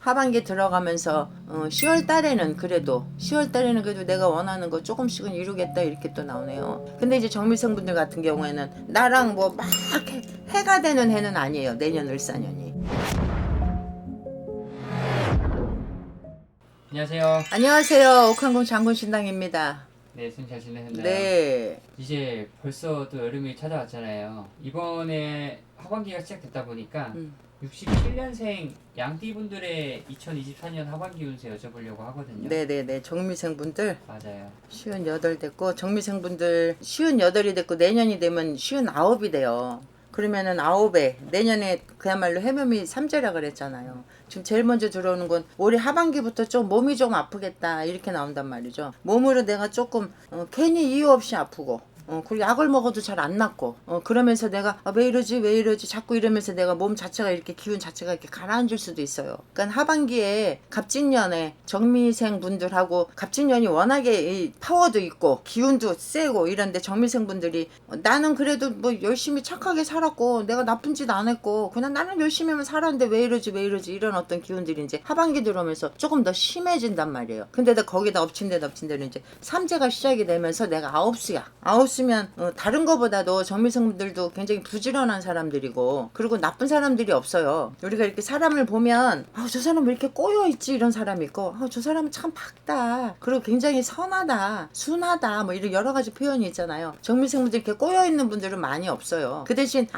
하반기 들어가면서 10월 달에는 그래도 내가 원하는 거 조금씩은 이루겠다 이렇게 또 나오네요. 근데 이제 정미생 분들 같은 경우에는 나랑 뭐 막 해가 되는 해는 아니에요. 내년 을사년이. 안녕하세요. 안녕하세요. 옥한궁 장군신당입니다. 네, 선생님 잘 지내셨나요? 네. 이제 벌써 또 여름이 찾아왔잖아요. 이번에 하반기가 시작됐다 보니까 67년생 양띠분들의 2024년 하반기 운세 여쭤보려고 하거든요. 네네네. 정미생 분들 맞아요. 58 됐고 정미생 분들 58이 됐고 내년이 되면 59이 돼요. 그러면은 9에 내년에 그야말로 해묘미 3제라 그랬잖아요. 지금 제일 먼저 들어오는 건 올해 하반기부터 좀 몸이 좀 아프겠다 이렇게 나온단 말이죠. 몸으로 내가 조금 괜히 이유 없이 아프고 그리고 약을 먹어도 잘 안 낫고 그러면서 내가 왜 이러지 자꾸 이러면서 내가 몸 자체가 이렇게 기운 자체가 이렇게 가라앉을 수도 있어요. 그러니까 하반기에 갑진년에 정미생 분들하고 갑진년이 워낙에 이 파워도 있고 기운도 세고 이런데 정미생 분들이 나는 그래도 뭐 열심히 착하게 살았고 내가 나쁜 짓 안 했고 그냥 나는 열심히만 살았는데 왜 이러지 이런 어떤 기운들이 이제 하반기 들어오면서 조금 더 심해진단 말이에요. 근데 거기다 엎친 데는 이제 삼재가 시작이 되면서 내가 아홉수면 다른 거보다도 정미생분들도 굉장히 부지런한 사람들이고 그리고 나쁜 사람들이 없어요. 우리가 이렇게 사람을 보면 저 사람 왜 이렇게 꼬여있지 이런 사람이 있고 저 사람은 참 밝다 그리고 굉장히 선하다 순하다 뭐 이런 여러 가지 표현이 있잖아요. 정미생분들 이렇게 꼬여있는 분들은 많이 없어요. 그 대신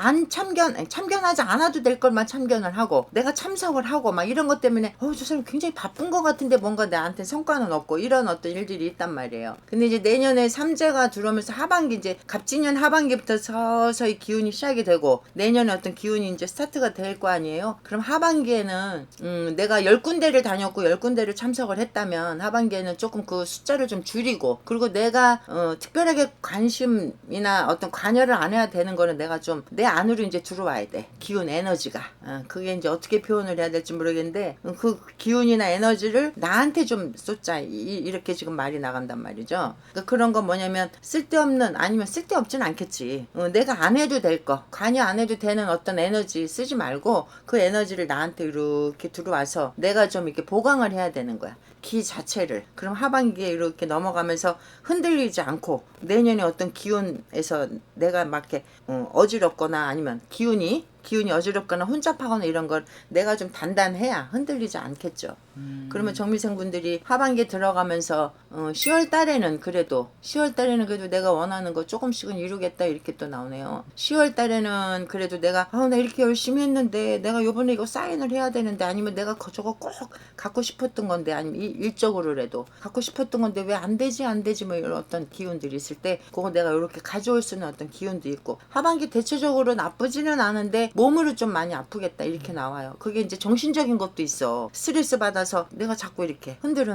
참견하지 않아도 될 것만 참견을 하고 내가 참석을 하고 막 이런 것 때문에 저 사람 굉장히 바쁜 것 같은데 뭔가 나한테 성과는 없고 이런 어떤 일들이 있단 말이에요. 근데 이제 내년에 삼재가 들어오면서 하반기 이제 갑진년 하반기부터 서서히 기운이 시작이 되고 내년에 어떤 기운이 이제 스타트가 될 거 아니에요. 그럼 하반기에는 내가 10군데를 다녔고 10군데를 참석을 했다면 하반기에는 조금 그 숫자를 좀 줄이고 그리고 내가 특별하게 관심이나 어떤 관여를 안 해야 되는 거는 내가 좀 내 안으로 이제 들어와야 돼. 기운 에너지가 그게 이제 어떻게 표현을 해야 될지 모르겠는데 그 기운이나 에너지를 나한테 좀 쏟자 이렇게 지금 말이 나간단 말이죠. 그러니까 그런 건 뭐냐면 쓸데없는 아니면 쓸데없진 않겠지. 내가 안 해도 될 거 관여 안 해도 되는 어떤 에너지 쓰지 말고 그 에너지를 나한테 이렇게 들어와서 내가 좀 이렇게 보강을 해야 되는 거야. 기 자체를. 그럼 하반기에 이렇게 넘어가면서 흔들리지 않고 내년에 어떤 기운에서 내가 막 이렇게 어지럽거나 아니면 기운이 어지럽거나 혼잡하거나 이런 걸 내가 좀 단단해야 흔들리지 않겠죠. 그러면 정미생 분들이 하반기에 들어가면서 10월 달에는 그래도 내가 원하는 거 조금씩은 이루겠다 이렇게 또 나오네요. 10월 달에는 그래도 내가 나 이렇게 열심히 했는데 내가 요번에 이거 사인을 해야 되는데 아니면 내가 저거 꼭 갖고 싶었던 건데 아니면 일적으로라도 갖고 싶었던 건데 왜 안 되지 뭐 이런 어떤 기운들이 있을 때 그거 내가 이렇게 가져올 수 있는 어떤 기운도 있고 하반기 대체적으로 나쁘지는 않은데 몸으로 좀 많이 아프겠다 이렇게 나와요. 그게 이제 정신적인 것도 있어. 스트레스 받아서 내가 자꾸 이렇게 흔들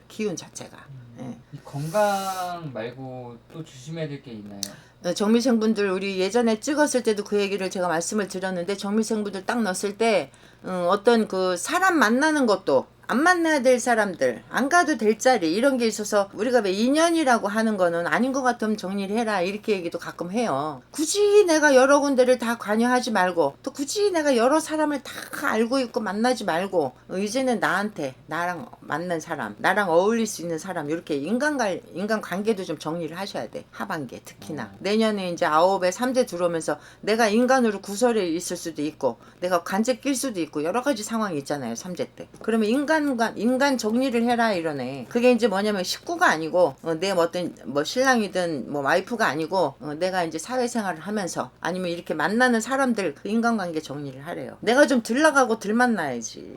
기운 자체가. 예. 건강 말고 또 조심해야 될 게 있나요? 정미생분들 우리 예전에 찍었을 때도 그 얘기를 제가 말씀을 드렸는데 정미생분들 딱 넣었을 때 어떤 그 사람 만나는 것도 안 만나야 될 사람들 안 가도 될 자리 이런 게 있어서 우리가 왜 인연이라고 하는 거는 아닌 것 같으면 정리를 해라 이렇게 얘기도 가끔 해요. 굳이 내가 여러 군데를 다 관여하지 말고 또 굳이 내가 여러 사람을 다 알고 있고 만나지 말고 이제는 나랑 맞는 사람 나랑 어울릴 수 있는 사람 이렇게 인간관계도 좀 정리를 하셔야 돼. 하반기에 특히나 내년에 이제 9에 3대 들어오면서 내가 인간으로 구설에 있을 수도 있고 내가 관제 낄 수도 있고 여러 가지 상황이 있잖아요. 3제 때. 그러면 인간 정리를 해라 이러네. 그게 이제 뭐냐면 식구가 아니고 내 어떤 뭐 신랑이든 뭐 와이프가 아니고 내가 이제 사회생활을 하면서 아니면 이렇게 만나는 사람들 그 인간관계 정리를 하래요. 내가 좀 들 나가고 들 만나야지.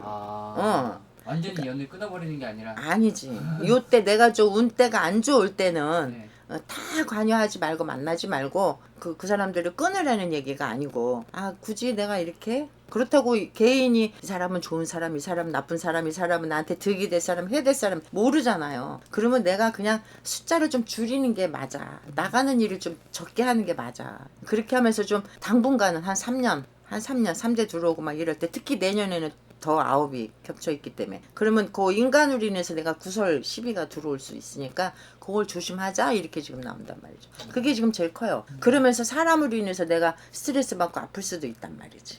완전히 연을 끊어버리는 게 아니라 아니지. 요때 내가 좀 운때가 안 좋을 때는 네. 다 관여하지 말고 만나지 말고 그 사람들을 끊으라는 얘기가 아니고 굳이 내가 이렇게 그렇다고 개인이 이 사람은 좋은 사람 이 사람은 나쁜 사람 이 사람은 나한테 득이 될 사람 해야 될 사람 모르잖아요. 그러면 내가 그냥 숫자를 좀 줄이는 게 맞아. 나가는 일을 좀 적게 하는 게 맞아. 그렇게 하면서 좀 당분간은 한 3년 3대 들어오고 막 이럴 때 특히 내년에는 더 9이 겹쳐 있기 때문에 그러면 그 인간으로 인해서 내가 구설 시비가 들어올 수 있으니까 그걸 조심하자 이렇게 지금 나온단 말이죠. 그게 지금 제일 커요. 그러면서 사람으로 인해서 내가 스트레스 받고 아플 수도 있단 말이지.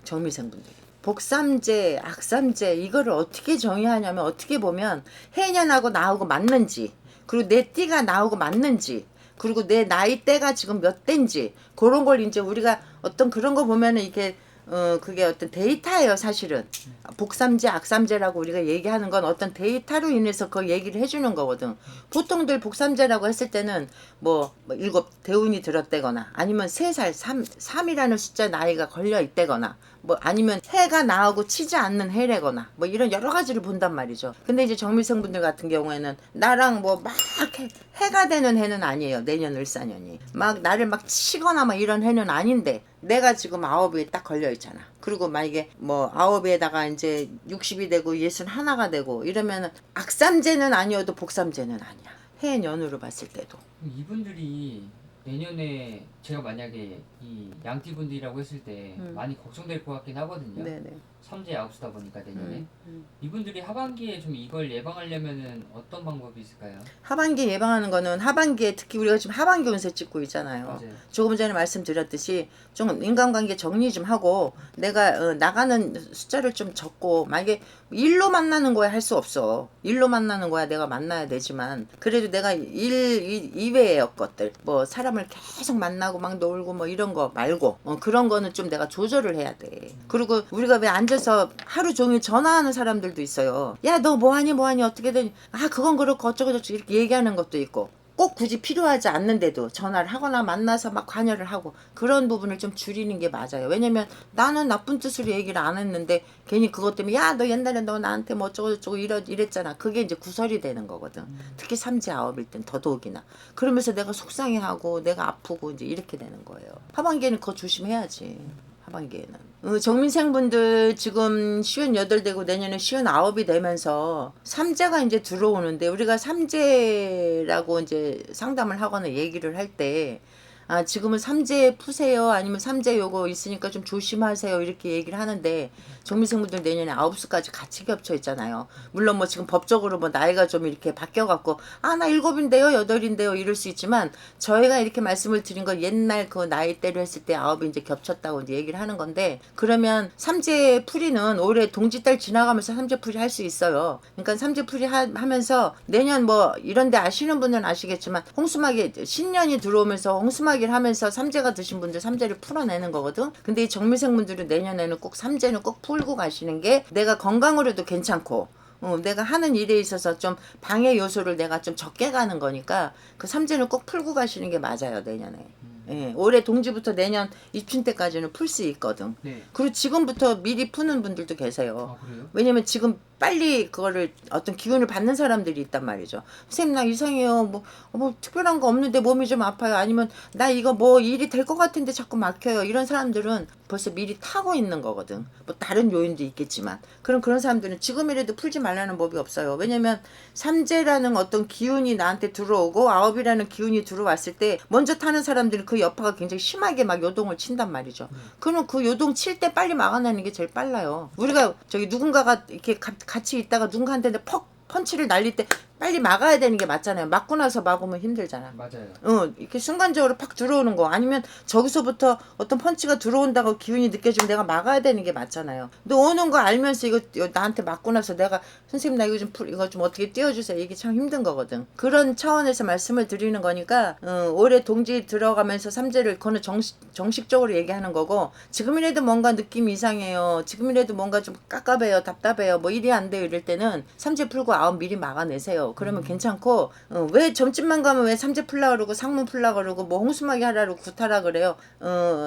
정미생분들이. 복삼재, 악삼재 이거를 어떻게 정의하냐면 어떻게 보면 해년하고 나하고 맞는지 그리고 내 띠가 나하고 맞는지 그리고 내 나이대가 지금 몇 대인지 그런 걸 이제 우리가 어떤 그런 거 보면은 이게 그게 어떤 데이터예요 사실은. 복삼재 악삼재라고 우리가 얘기하는 건 어떤 데이터로 인해서 그 얘기를 해주는 거거든. 보통들 복삼재라고 했을 때는 뭐 7 대운이 들었다거나 아니면 3살 3이라는 숫자 나이가 걸려 있다거나 뭐 아니면 해가 나하고 치지 않는 해래거나 뭐 이런 여러 가지를 본단 말이죠. 근데 이제 정미생분들 같은 경우에는 나랑 뭐 막 해가 되는 해는 아니에요. 내년 을사년이 막 나를 막 치거나 막 이런 해는 아닌데 내가 지금 9에 딱 걸려 있잖아. 그리고 만약에 뭐 9에다가 이제 60이 되고 61가 되고 이러면은 악삼재는 아니어도 복삼재는 아니야. 해년으로 봤을 때도. 이분들이 내년에 제가 만약에 이 양띠분들이라고 했을 때 많이 걱정될 것 같긴 하거든요. 네네. 삼재 아홉수다 보니까 내년에 이분들이 하반기에 좀 이걸 예방하려면은 어떤 방법이 있을까요? 하반기 예방하는 거는 하반기에 특히 우리가 지금 하반기 운세 찍고 있잖아요. 맞아요. 조금 전에 말씀드렸듯이 좀 인간관계 정리 좀 하고 내가 나가는 숫자를 좀 적고 만약에 일로 만나는 거야 할 수 없어. 일로 만나는 거야 내가 만나야 되지만 그래도 내가 일 이외의 것들 뭐 사람을 계속 만나고 막 놀고 뭐 이런 거 말고 그런 거는 좀 내가 조절을 해야 돼. 그리고 우리가 왜 앉아서 하루 종일 전화하는 사람들도 있어요. 야 너 뭐하니 뭐하니 어떻게 되니 아 그건 그렇고 어쩌고 저쩌고 이렇게 얘기하는 것도 있고 꼭 굳이 필요하지 않는데도 전화를 하거나 만나서 막 관여를 하고 그런 부분을 좀 줄이는 게 맞아요. 왜냐면 나는 나쁜 뜻으로 얘기를 안 했는데 괜히 그것 때문에 야 너 옛날에 너 나한테 뭐 어쩌고 저쩌고 이랬잖아. 그게 이제 구설이 되는 거거든. 특히 삼재 아홉일 땐 더더욱이나. 그러면서 내가 속상해하고 내가 아프고 이제 이렇게 되는 거예요. 하반기에는 그거 조심해야지. 하반기에는. 정민생분들 지금 58 되고 내년에 59이 되면서 삼재가 이제 들어오는데 우리가 삼재라고 이제 상담을 하거나 얘기를 할 때 아, 지금은 삼재 푸세요. 아니면 삼재 요거 있으니까 좀 조심하세요. 이렇게 얘기를 하는데 정미생분들 내년에 9수까지 같이 겹쳐 있잖아요. 물론 뭐 지금 법적으로 뭐 나이가 좀 이렇게 바뀌어갖고 아, 나 7인데요, 8인데요 이럴 수 있지만 저희가 이렇게 말씀을 드린 건 옛날 그 나이대로 했을 때 9이 이제 겹쳤다고 이제 얘기를 하는 건데 그러면 삼재 풀이는 올해 동지달 지나가면서 삼재 풀이 할 수 있어요. 그러니까 삼재 풀이 하면서 내년 뭐 이런데 아시는 분은 아시겠지만 홍수막이 신년이 들어오면서 홍수막이 하면서 삼재가 드신 분들 삼재를 풀어내는 거거든. 근데 이 정미생분들은 내년에는 꼭 삼재는 꼭 풀고 가시는 게 내가 건강으로도 괜찮고 내가 하는 일에 있어서 좀 방해 요소를 내가 좀 적게 가는 거니까 그 삼재는 꼭 풀고 가시는 게 맞아요 내년에. 예, 올해 동지부터 내년 입춘 때까지는 풀 수 있거든. 네. 그리고 지금부터 미리 푸는 분들도 계세요. 아 그래요? 왜냐면 지금 빨리 그거를 어떤 기운을 받는 사람들이 있단 말이죠. 선생님 나 이상해요. 뭐 특별한 거 없는데 몸이 좀 아파요. 아니면 나 이거 뭐 일이 될 것 같은데 자꾸 막혀요. 이런 사람들은 벌써 미리 타고 있는 거거든. 뭐 다른 요인도 있겠지만 그런 사람들은 지금이라도 풀지 말라는 법이 없어요. 왜냐면 삼재라는 어떤 기운이 나한테 들어오고 아홉이라는 기운이 들어왔을 때 먼저 타는 사람들은 그 여파가 굉장히 심하게 막 요동을 친단 말이죠. 그럼 그 요동 칠 때 빨리 막아내는 게 제일 빨라요. 우리가 저기 누군가가 이렇게 같이 있다가 누군가한테 퍽 펀치를 날릴 때 빨리 막아야 되는 게 맞잖아요. 맞고 나서 막으면 힘들잖아. 맞아요. 이렇게 순간적으로 팍 들어오는 거 아니면 저기서부터 어떤 펀치가 들어온다고 기운이 느껴지면 내가 막아야 되는 게 맞잖아요. 근데 오는 거 알면서 이거 나한테 맞고 나서 내가 선생님 나 이거 좀 어떻게 띄워주세요. 이게 참 힘든 거거든. 그런 차원에서 말씀을 드리는 거니까 올해 동지 들어가면서 삼재를 그거는 정식적으로 얘기하는 거고 지금이라도 뭔가 느낌이 이상해요. 지금이라도 뭔가 좀 깝깝해요. 답답해요. 뭐 일이 안 돼요. 이럴 때는 삼재 풀고 아홉 미리 막아내세요. 그러면 괜찮고 왜 점집만 가면 왜 삼재 풀라 그러고 상문 풀라 그러고 뭐 홍수막이 하라고 구타라 그래요.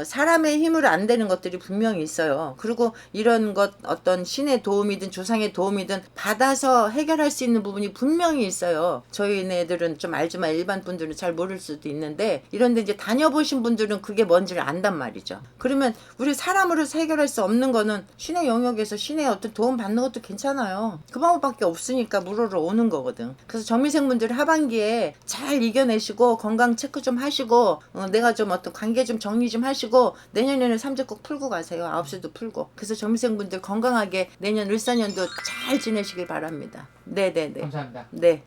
사람의 힘으로 안 되는 것들이 분명히 있어요. 그리고 이런 것 어떤 신의 도움이든 조상의 도움이든 받아서 해결할 수 있는 부분이 분명히 있어요. 저희네들은 좀 알지만 일반 분들은 잘 모를 수도 있는데 이런데 이제 다녀보신 분들은 그게 뭔지를 안단 말이죠. 그러면 우리 사람으로서 해결할 수 없는 거는 신의 영역에서 신의 어떤 도움 받는 것도 괜찮아요. 그 방법밖에 없으니까 물으러 오는 거거든. 그래서 정미생분들 하반기에 잘 이겨내시고 건강 체크 좀 하시고 내가 좀 어떤 관계 좀 정리 좀 하시고 내년에는 삼재 꼭 풀고 가세요. 9시도 풀고. 그래서 정미생분들 건강하게 내년 을사년도 잘 지내시길 바랍니다. 네네네. 감사합니다. 네.